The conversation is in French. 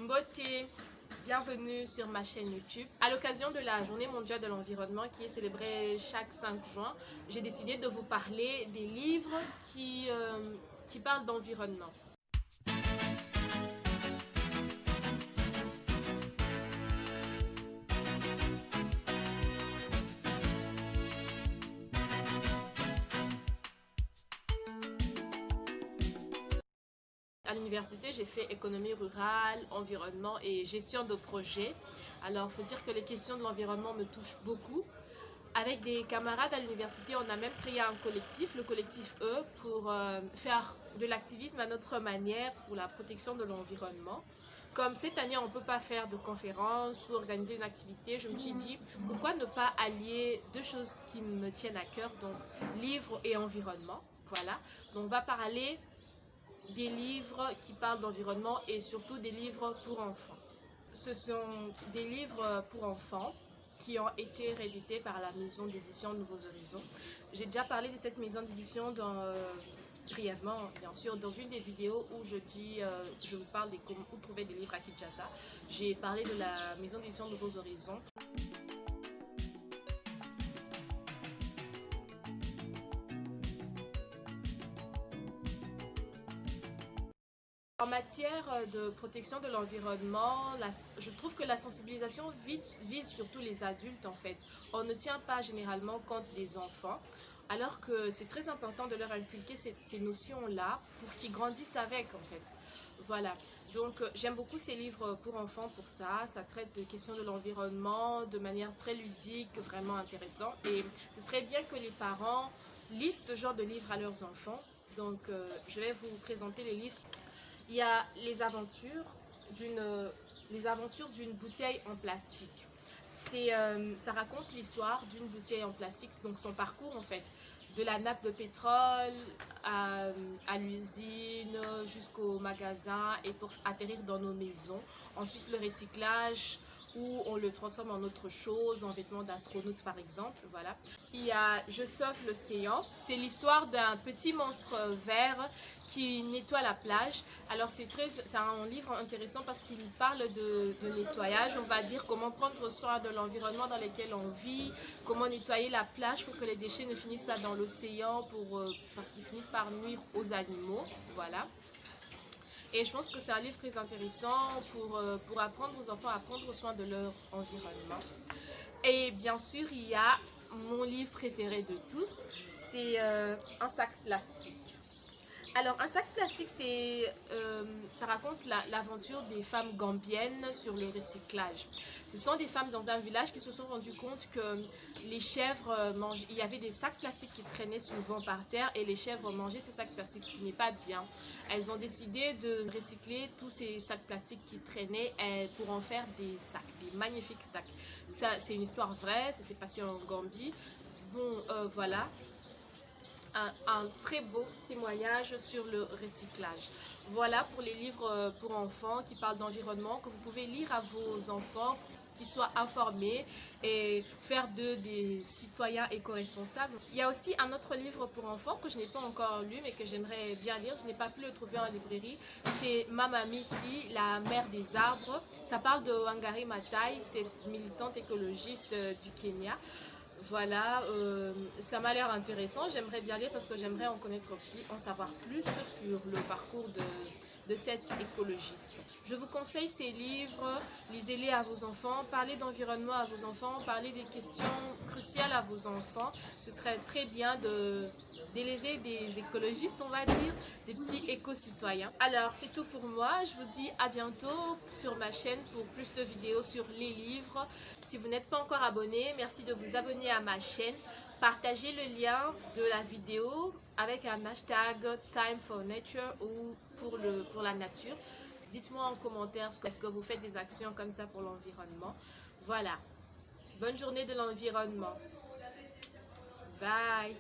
Mbote, bienvenue sur ma chaîne YouTube. À l'occasion de la journée mondiale de l'environnement qui est célébrée chaque 5 juin, j'ai décidé de vous parler des livres qui parlent d'environnement. À l'université, j'ai fait économie rurale, environnement et gestion de projet. Alors, il faut dire que les questions de l'environnement me touchent beaucoup. Avec des camarades à l'université, on a même créé un collectif, le collectif E, pour faire de l'activisme à notre manière pour la protection de l'environnement. Comme cette année, on ne peut pas faire de conférence ou organiser une activité, je me suis dit, pourquoi ne pas allier deux choses qui me tiennent à cœur, donc livres et environnement. Voilà, donc on va parler des livres qui parlent d'environnement et surtout des livres pour enfants. Ce sont des livres pour enfants qui ont été réédités par la maison d'édition Nouveaux Horizons. J'ai déjà parlé de cette maison d'édition brièvement, bien sûr, dans une des vidéos où je vous parle de comment où trouver des livres à Kinshasa. J'ai parlé de la maison d'édition Nouveaux Horizons. En matière de protection de l'environnement, je trouve que la sensibilisation vise surtout les adultes en fait. On ne tient pas généralement compte des enfants, alors que c'est très important de leur inculquer ces notions-là pour qu'ils grandissent avec en fait. Voilà, donc j'aime beaucoup ces livres pour enfants pour ça. Ça traite de questions de l'environnement de manière très ludique, vraiment intéressant. Et ce serait bien que les parents lisent ce genre de livres à leurs enfants. Donc je vais vous présenter les livres. Il y a les aventures d'une bouteille en plastique. Ça raconte l'histoire d'une bouteille en plastique, donc son parcours en fait, de la nappe de pétrole à l'usine jusqu'au magasin et pour atterrir dans nos maisons. Ensuite le recyclage où on le transforme en autre chose, en vêtements d'astronautes par exemple, voilà. Il y a Je sauve l'océan, c'est l'histoire d'un petit monstre vert qui nettoie la plage. Alors c'est un livre intéressant parce qu'il parle de nettoyage, on va dire comment prendre soin de l'environnement dans lequel on vit, comment nettoyer la plage pour que les déchets ne finissent pas dans l'océan parce qu'ils finissent par nuire aux animaux, voilà. Et je pense que c'est un livre très intéressant pour apprendre aux enfants à prendre soin de leur environnement. Et bien sûr, il y a mon livre préféré de tous, c'est Un sac plastique. Alors, Un sac plastique, ça raconte l'aventure des femmes gambiennes sur le recyclage. Ce sont des femmes dans un village qui se sont rendues compte que les chèvres mangeaient. Il y avait des sacs plastiques qui traînaient souvent par terre et les chèvres mangeaient ces sacs plastiques, ce qui n'est pas bien. Elles ont décidé de recycler tous ces sacs plastiques qui traînaient pour en faire des sacs, des magnifiques sacs. C'est une histoire vraie, ça s'est passé en Gambie. Bon, voilà. Un très beau témoignage sur le recyclage. Voilà pour les livres pour enfants qui parlent d'environnement que vous pouvez lire à vos enfants, qu'ils soient informés et faire d'eux des citoyens éco-responsables. Il y a aussi un autre livre pour enfants que je n'ai pas encore lu mais que j'aimerais bien lire. Je n'ai pas pu le trouver en librairie. C'est Mama Miti, la mère des arbres. Ça parle de Wangari Maathai, cette militante écologiste du Kenya. Voilà, ça m'a l'air intéressant, j'aimerais bien lire parce que j'aimerais en savoir plus sur le parcours de cette écologiste. Je vous conseille ces livres, lisez-les à vos enfants, parlez d'environnement à vos enfants, parlez des questions cruciales à vos enfants. Ce serait très bien d'élever des écologistes, on va dire, des petits éco-citoyens. Alors, c'est tout pour moi. Je vous dis à bientôt sur ma chaîne pour plus de vidéos sur les livres. Si vous n'êtes pas encore abonné, merci de vous abonner à ma chaîne. Partagez le lien de la vidéo avec un hashtag Time for Nature ou pour la nature. Dites-moi en commentaire, est-ce que vous faites des actions comme ça pour l'environnement? Voilà. Bonne journée de l'environnement. Bye.